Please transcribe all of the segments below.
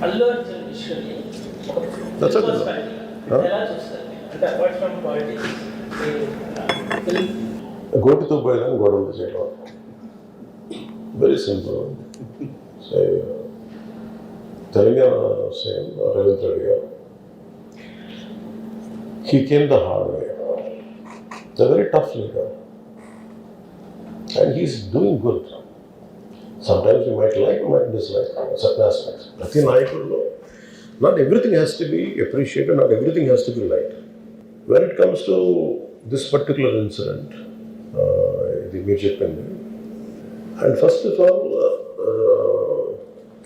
అల్లు అర్జున్ విషయాన్ని That's okay. ఎలా చూస్తారు అంటే అపార్ట్ ఫ్రమ్ పాలిటిక్స్ గోటితో పోయేదాన్ని గొడవలు చేయడం very simple. Telangana CM Revanth Reddy గారు he came the hard way. It's a very tough leader and he's doing good. Sometimes you might like, you might dislike certain aspects. ప్రతి నాయకుడిలో not everything has to be appreciated, not everything has to be liked. When it comes to this particular incident, ఇది మీరు చెప్పింది, and first of all,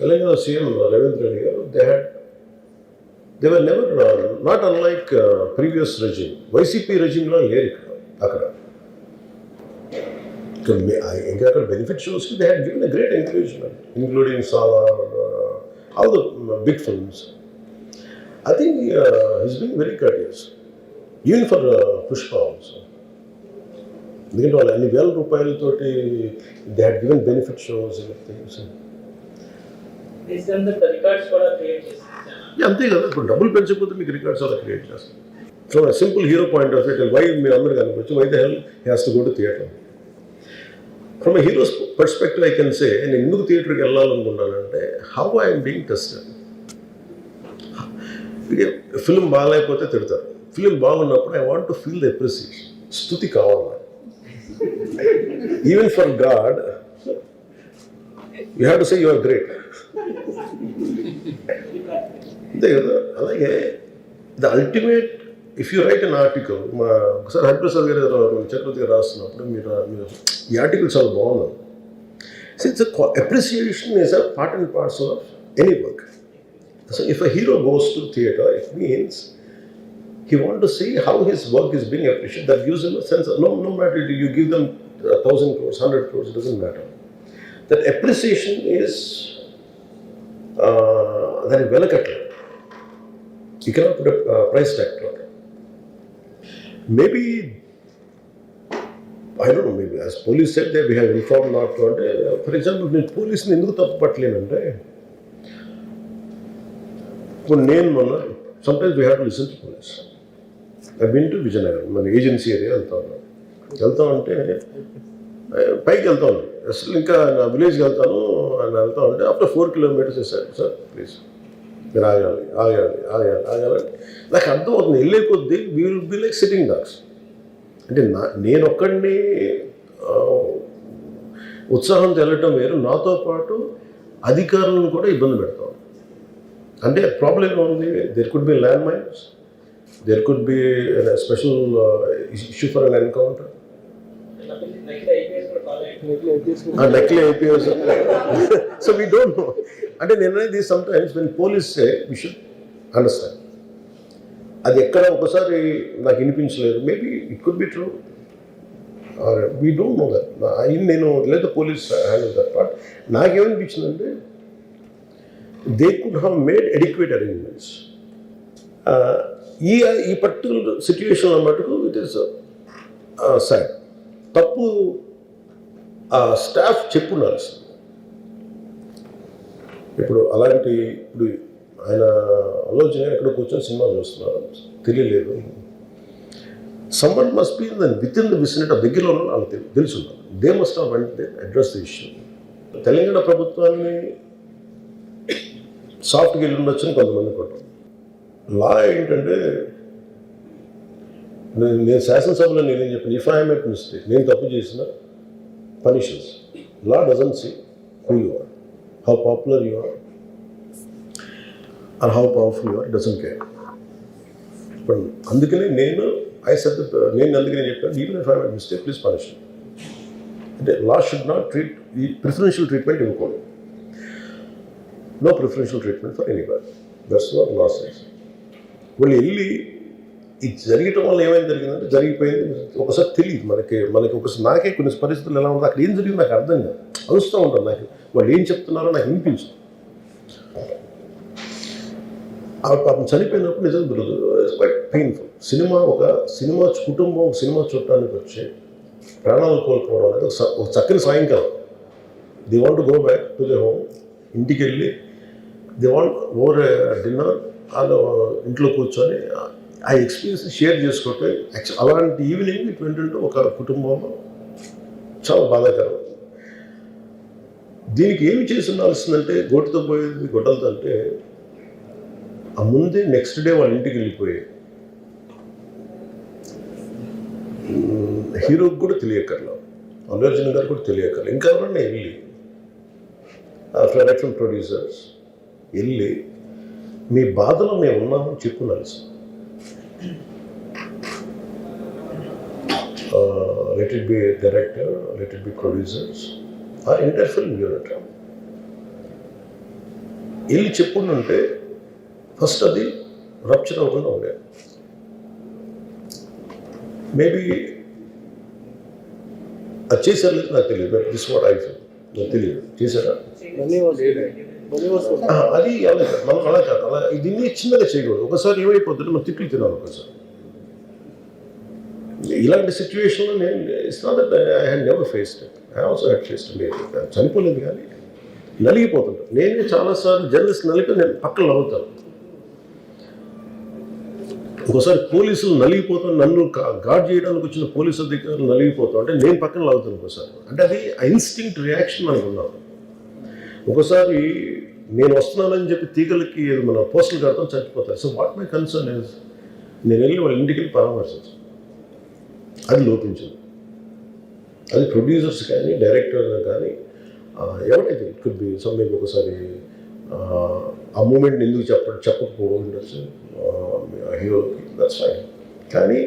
Telangana CM Ravindra Reddy garu, they were never, not unlike previous regime. YCP regime lo లేరు అక్కడ. ఇంకా అక్కడ benefit షోస్కి they had given a great encouragement, including Salar, all the big films. I think he's being very courteous, even for Pushpa also. ఎందుకంటే వాళ్ళు అన్ని వేల రూపాయలతోటి they had given benefit shows అంతే కదా. ఇప్పుడు డబ్బులు పెంచకపోతే మీకు రికార్డ్స్ అలా క్రియేట్ చేస్తారు. From simple hero point of view, why మీరు అందరూ కనుకోవచ్చు, why the hell he has to go to theatre. From a hero's perspective I can say, నేను ఎందుకు థియేటర్కి వెళ్ళాలనుకున్నానంటే how I'm being tested. Film బాగాలేకపోతే తిడతారు, ఫిలిం బాగున్నప్పుడు I want to feel the appreciation. స్తుతి కావాలి. Even for God you have to say you are great. అంతే కదా. అలాగే the ultimate, if you write an article, ఒకసారి హరిప్రసాద్ గారు చక్రవర్తి గారు రాస్తున్నప్పుడు మీరు ఈ ఆర్టికల్ చాలా బాగుంది. It's appreciation is a part and parcel of any work. So if a hero goes to theatre, it means he wants to see how his work is being appreciated. That gives him a sense of, no matter you give them 1,000 crores, 100 crores, it doesn't matter. That appreciation is that is velakatla. You cannot put a price tag to it. Maybe, I don't know, maybe as police said that we have informed not to. For example, police ni enduku tappu pattalendante, ఇప్పుడు నేను మొన్న sometimes we have to listen to police. I been to Vizianagaram, మన agency area వెళ్తామంటే పైకి వెళ్తాను, అసలు ఇంకా నా విలేజ్కి వెళ్తాను అని వెళ్తామంటే ఆఫ్టర్ 4 kilometers వేసారు, సార్ ప్లీజ్ మీరు ఆగాలి ఆగాలి ఆగాలి ఆగాలి. నాకు అర్థం అవుతుంది, వెళ్ళే కొద్దీ we will be like sitting dogs. అంటే నేను ఒక్కడిని ఉత్సాహంతో వెళ్ళటం వేరు, నాతో పాటు అధికారులను కూడా ఇబ్బంది పెడతాం. అంటే ప్రాబ్లం ఉంది, there could be land mines, there could be special issue for an encounter. నకిలీ IPS. So we don't know. అంటే నేను అనేది sometimes when police say we should understand. అది ఎక్కడ ఒకసారి నాకు వినిపించలేదు, maybe it could be true or we don't know that. నేను లేదా పోలీస్ హ్యాండిల్ దట్ పార్ట్. నాకేమనిపించిందంటే they could have made adequate arrangements. ఈ పర్టికులర్ సిచ్యువేషన్లో మటుకు ఇట్ ఈస్ సాడ్. తప్పు స్టాఫ్ చెప్పున్నారు. ఇప్పుడు అలాంటి, ఇప్పుడు ఆయన ఆలోచన ఎక్కడ కూర్చొని సినిమా చూస్తున్నారు తెలియలేదు. Someone must be within the vicinity, దగ్గరలో ఉన్న వాళ్ళకి తెలుసున్నారు. They must have went they address the issue. Telangana ప్రభుత్వాన్ని సాఫ్ట్గా వెళ్ళి ఉండొచ్చని కొంతమంది కొట్టాం. లా ఏంటంటే, నేను శాసనసభలో నేనేం చెప్పాను, ఇఫ్ ఐ మేక్ మిస్టేక్, నేను తప్పు చేసిన punishments. Law doesn't see who you are, how popular you are are how powerful you are, doesn't care. ఇప్పుడు అందుకనే నేను అందుకనే చెప్పాను, even if I make mistake please punish. అంటే లా షుడ్ నాట్ ట్రీట్, ఈ ప్రిఫరెన్షియల్ ట్రీట్మెంట్ ఇవ్వకూడదు. No preferential treatment for anybody. That's what law says. వాళ్ళు వెళ్ళి ఇది జరగటం వల్ల ఏమైంది జరిగిందంటే, జరిగిపోయింది ఒకసారి తెలియదు మనకి ఒకసారి. నాకే కొన్ని పరిస్థితులు ఎలా ఉందో, అక్కడ ఏం జరిగింది నాకు అర్థం కాదు, అరుస్తూ ఉంటాను. నాకు వాళ్ళు ఏం చెప్తున్నారో నాకు వినిపించదు. ఆ పాపం చనిపోయినప్పుడు నిజంగా ఇట్స్ క్వైట్ పెయిన్ఫుల్. సినిమా కుటుంబం ఒక సినిమా చూడటానికి వచ్చి ప్రాణాలు కోల్పోవడం అనేది ఒక చక్కని సాయంకాలం. They want to go back to they home. ఇంటికి వెళ్ళి దే వాంట్ ఓవర్ డిన్నర్ వాళ్ళు ఇంట్లో కూర్చొని ఆ ఎక్స్పీరియన్స్ షేర్ చేసుకుంటే అలాంటి ఈవినింగ్ ఇటు ఏంటంటే ఒక కుటుంబంలో చాలా బాధాకరం. దీనికి ఏమి చేసి ఉండాల్సిందంటే గోటుతో పోయేది గొడ్డలతో అంటే ఆ ముందే నెక్స్ట్ డే వాళ్ళ ఇంటికి వెళ్ళిపోయి హీరోకి కూడా తెలియకర్లా, అల్లు అర్జున్ గారు కూడా తెలియకర్లా, ఇంకా ఎవరన్నా వెళ్ళి డైరెక్షన్ ప్రొడ్యూసర్స్ వెళ్ళి మీ బాధలో మేము ఉన్నామని చెప్పుకోవాలి. Let it be director, let it be producers or entire film unit వెళ్ళి చెప్పుకుంటుంటే ఫస్ట్ అది రప్చర్ అవ్వకుండా ఉండేది. మేబీ అది చేశారు లేదు నాకు తెలియదు. దిస్ వాట్ ఐ ఫీల్, నాకు తెలియదు చేశారా అది అలా కాదు, మనం అలా కాదు, అలా దీన్ని చిన్నగా చేయకూడదు. ఒకసారి ఏమైపోతుంటే మనం తిట్లు తినాలి. ఒకసారి ఇలాంటి సిచ్యువేషన్లో నేను it's not that I had never faced it, I also had faced. లేదు చనిపోలేదు కానీ నలిగిపోతుంటాను. నేనే చాలాసార్లు జర్నలిస్ట్ నలిపి నేను పక్కన నవ్వుతాను. ఒకసారి పోలీసులు నలిగిపోతాను, నన్ను గార్డ్ చేయడానికి వచ్చిన పోలీసు అధికారులు నలిగిపోతాం అంటే నేను పక్కన లాగుతాను ఒకసారి. అంటే అది ఇన్స్టింక్ట్ రియాక్షన్ మనకు ఉన్నాం. ఒకసారి నేను వస్తున్నానని చెప్పి తీగలకి మన పోస్టులు కడతాం చచ్చిపోతారు. So what my concern is నేను వెళ్ళి వాళ్ళ ఇంటికి వెళ్ళి పరామర్శించాను. అది లోపించింది. అది ప్రొడ్యూసర్స్ కానీ డైరెక్టర్ కానీ ఎవరైతే ఇట్ కుడ్ బి సమ్మెకి ఒకసారి ఆ మూమెంట్ని ఎందుకు చెప్పకపోవడం ఉండొచ్చు హీరోకి, దట్స్ ఫైన్. కానీ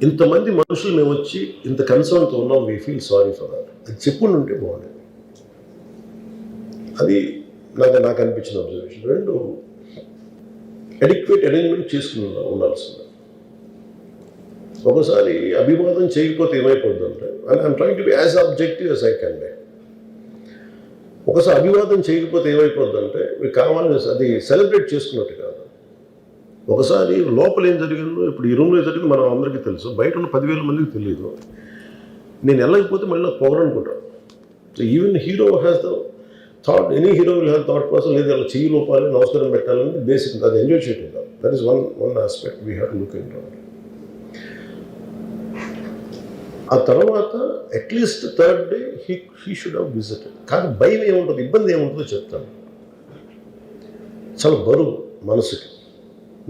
ఇంతమంది మనుషులు మేము వచ్చి ఇంత కన్సర్న్తో ఉన్నాం, we feel sorry for that, అది చెప్పుకుని ఉంటే బాగుండేది. అది నాకు అనిపించిన అబ్జర్వేషన్. రెండు అడిక్వేట్ అరేంజ్మెంట్ చేసుకుని ఉండాల్సింది. ఒకసారి అభివాదం చేయకపోతే ఏమైపోద్ది అంటే, I'm trying to be as objective as I can be. ఒకసారి అభివాదం చేయకపోతే ఏమైపోద్ది అంటే మీకు కావాలని అది సెలబ్రేట్ చేసుకున్నట్టు కాదు. ఒకసారి లోపల ఏం జరిగిందో ఇప్పుడు ఈ రూమ్లో జరిగింది మనం అందరికీ తెలుసు, బయట ఉన్న 10,000 మందికి తెలియదు. నేను వెళ్ళకపోతే మళ్ళీ నాకు పొగరనుకుంటాను. So even hero has the thought, any hero will have thought process, లేదు అలా చెయ్యి లోపాలి నమస్కారం పెట్టాలని బేసిక్ అది ఎంజాయ్ చేయటం కాదు. That is one aspect we have to look in. ఆ తర్వాత at least third day he should have visited. కానీ భయం ఏముంటుంది, ఇబ్బంది ఏముంటుందో చెప్తాను. చాలా బరువు మనసుకి,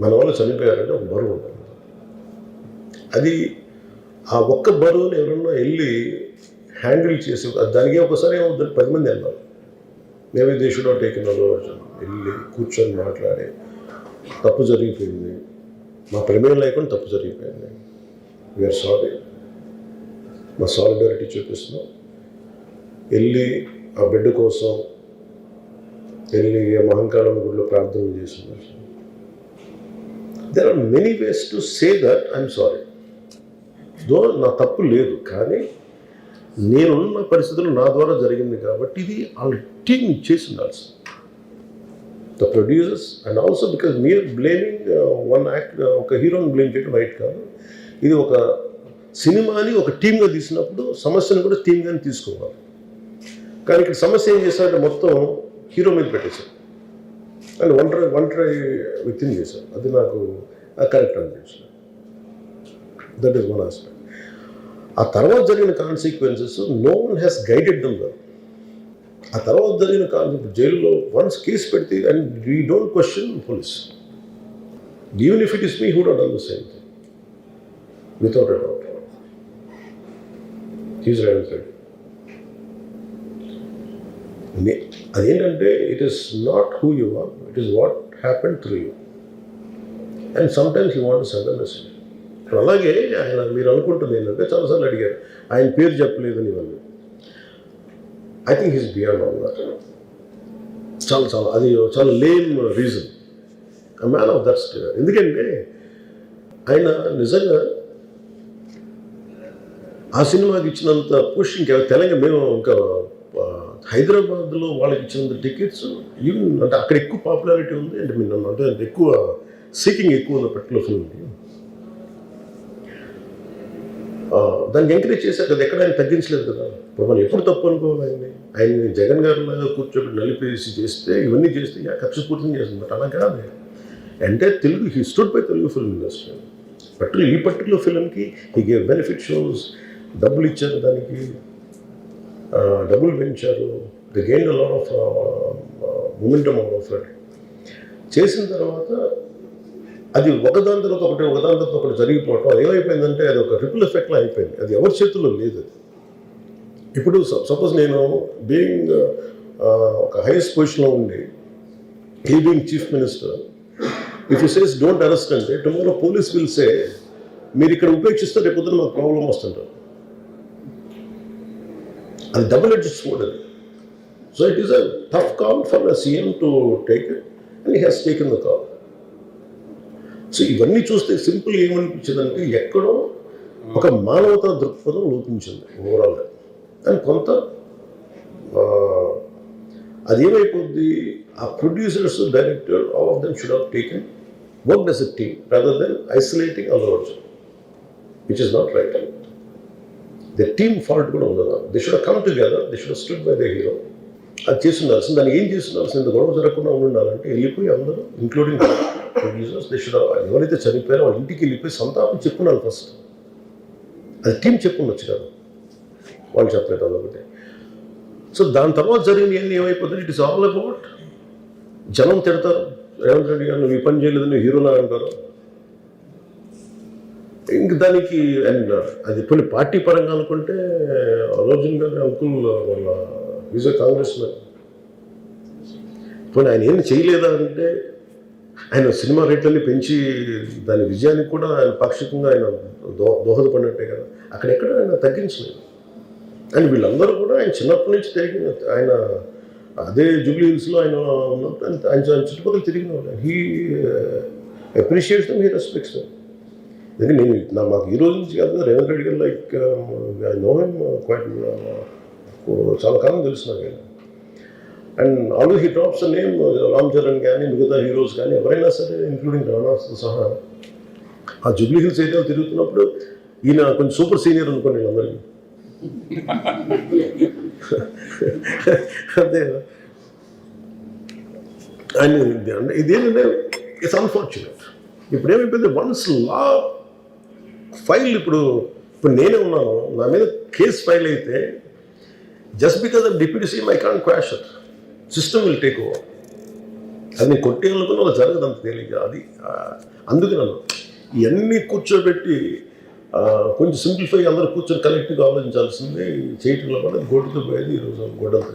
మన వాళ్ళు చనిపోయారంటే ఒక బరువు ఉంటుంది. అది ఆ ఒక్క బరువుని ఎవరన్నా వెళ్ళి హ్యాండిల్ చేసి దానికి ఒకసారి ఏమవుతుంది 10 మంది వెళ్ళాలి. Maybe they should have taken వెళ్ళి కూర్చొని మాట్లాడి తప్పు జరిగిపోయింది, మా ప్రమేయం లేకుండా తప్పు జరిగిపోయింది, వీఆర్ సారీ, మా సాలిడారిటీ చూపిస్తున్నాం, వెళ్ళి ఆ బిడ్డ కోసం వెళ్ళి మహంకాళం గుడిలో ప్రార్థన చేస్తున్నారు. There are many ways to say that I'm sorry. Though నా తప్పు లేదు, కానీ నేనున్న పరిస్థితులు నా ద్వారా జరిగింది కాబట్టి ఇది వాళ్ళ టీం చేసి ఉండాల్సి. The producers and also because మీరు బ్లేమింగ్ వన్ యాక్ట్, ఒక హీరోని బ్లేమ్ చేయడం రైట్ కాదు. ఇది ఒక సినిమాని ఒక టీమ్గా తీసినప్పుడు సమస్యను కూడా టీమ్గానే తీసుకోవాలి. కానీ ఇక్కడ సమస్య ఏం చేశారంటే మొత్తం హీరో మీద పెట్టేశారు అండ్ ఒంటరి వ్యక్తిని చేశారు. అది నాకు కరెక్ట్ అనిపించింది. That is one aspect. ఆ తర్వాత జరిగిన consequences no one has guided them well. ఆ తర్వాత జరిగిన కాన్సెప్ట్ జైల్లో వన్స్ కేసు పెడితే and we don't question police, even if it is me who don't done the same thing without a doubt. అదేంటంటే it is not who you are, it is what happen through you and sometimes you want send a message. ఇప్పుడు అలాగే ఆయన మీరు అనుకుంటుంది ఏంటంటే చాలాసార్లు అడిగారు ఆయన పేరు చెప్పలేదని ఇవన్నీ. I think he's beyond all that. చాలా అది చాలా lame reason, a man of that stage. ఎందుకంటే ఆయన నిజంగా ఆ సినిమాకి ఇచ్చినంత పుష్ ఇంకా తెలంగాణ మేము ఇంకా హైదరాబాద్లో వాళ్ళకి ఇచ్చినంత టికెట్స్ ఈవెన్ అంటే అక్కడ ఎక్కువ పాపులారిటీ ఉంది అంటే మీరు అంటే ఎక్కువ సీకింగ్ ఎక్కువ ఉన్న పర్టికులర్ ఫిల్మ్కి. దాన్ని ఎంకరేజ్ చేశారు కదా, ఎక్కడ ఆయన తగ్గించలేదు కదా. ఇప్పుడు మనం ఎప్పుడు తప్పు అనుకోవాలి ఆయన్ని. ఆయన్ని జగన్ గారిలాగా కూర్చోబెట్టి నలిపేసి చేస్తే ఇవన్నీ చేస్తే కక్షపూర్తిని చేస్తుంది. బట్ అలా కాదు. అంటే Telugu he stood by Telugu film industry. ఈ పర్టికులర్ ఫిల్మ్కి హీ గేవ్ బెనిఫిట్ షోస్, డబ్బులు ఇచ్చారు, దానికి డబ్బులు పెంచారు. The gain a lot of momentum of it. చేసిన తర్వాత అది ఒకదాని తర్వాత ఒకటి జరిగిపోవటం, అది ఏమైపోయిందంటే అది ఒక రిపుల్ ఎఫెక్ట్లో అయిపోయింది. అది ఎవరి చేతుల్లో లేదు. అది ఇప్పుడు సపోజ్ నేను బీయింగ్ ఒక హైయెస్ట్ పొజిషన్లో ఉండి, he being chief minister, if you says don't arrest అంటే టుమారో పోలీస్ విల్ సే మీరు ఇక్కడ ఉపేక్షిస్తే రేపు పొద్దున మాకు ప్రాబ్లం వస్తుంటారు. అది డబుల్ ఎడ్జ్డ్ స్వోర్డ్ అది. So it is a tough call for the CM to take it and he has taken the call. So ఇవన్నీ చూస్తే సింపుల్ ఏమనిపించిందంటే ఎక్కడో ఒక మానవతా దృక్పథం లోపించింది ఓవరాల్గా. అండ్ కొంత అదేమైపోద్ది, ఆ producers, director, all of them should have taken work as a team rather than isolating Allu Arjun, which is not right. The team fault కూడా ఉండదు. They should come together, they should stood by the hero. అది చేస్తుండాల్సింది. దాన్ని ఏం చేస్తుండాల్సింది, గొడవ జరగకుండా ఉండాలంటే వెళ్ళిపోయి అందరూ ఇంక్లూడింగ్ ప్రొడ్యూసర్స్ దే షుడ్, ఎవరైతే చనిపోయారో వాళ్ళ ఇంటికి వెళ్ళిపోయి సంతాపం చెప్పున్నారు ఫస్ట్. అది టీం చెప్పుండొచ్చు కదా, వాళ్ళు చెప్పలేదు అదొకటి. సో దాని తర్వాత జరిగినవన్నీ ఏమైపోతుంది, ఇట్ ఇస్ ఆల్ అబౌట్ జనం తిడతారు, రేవంత్ రెడ్డి గారు నువ్వు ఈ పని చేయలేదని హీరోలా అంటారు. ఇంక దానికి అండ్ అది కొన్ని పార్టీ పరంగా అనుకుంటే అర్జున్ గారి అంకుల్ వాళ్ళ ఈజ్ ఎ కాంగ్రెస్ మ్యాన్. పోనీ ఆయన ఏం చేయలేదా అంటే ఆయన సినిమా రేట్లన్నీ పెంచి దాని విజయానికి కూడా ఆయన పాక్షికంగా ఆయన దోహదపడినట్టే కదా. అక్కడెక్కడ ఆయన తగ్గించలేదు. అండ్ వీళ్ళందరూ కూడా ఆయన చిన్నప్పటి నుంచి తిరిగిన, ఆయన అదే జూబ్లీ హిల్స్లో ఆయన ఉన్నప్పుడు ఆయన చుట్టుపక్కల తిరిగిన వాళ్ళు. He appreciates them, he respects them. ఎందుకంటే మాకు ఈ రోజు నుంచి కాదు, Revanth Reddy garu like I know him quite, చాలా కాలం తెలుసు నాకు ఆయన. And always he drops name Ram Charan కానీ మిగతా హీరోస్ కానీ ఎవరైనా సరే ఇంక్లూడింగ్ రాణాతో సహా ఆ జూబ్లీ హిల్స్ ఏరియాలో తిరుగుతున్నప్పుడు ఈయన కొంచెం సూపర్ సీనియర్ అనుకోండి వీళ్ళందరికీ. అదే ఆయన ఇదేంటంటే ఇట్స్ అన్ఫార్చునేట్. ఇప్పుడు ఏమైపోయింది, వన్స్ లా ఫైల్ ఇప్పుడు నేనే ఉన్నాను, నా మీద కేసు ఫైల్ అయితే just because of deputy CM I can't quash it, system will take over. అది నేను కొట్టేయాలనుకున్నా అది జరగదు అంత తేలిక. అది అందుకే నన్ను ఇవన్నీ కూర్చోబెట్టి కొంచెం సింప్లిఫై అందరూ కూర్చొని కలెక్టివ్గా ఆలోచించాల్సింది చేయటంలో కూడా గోటుతో పోయేది ఈరోజు గొడ్డలతో.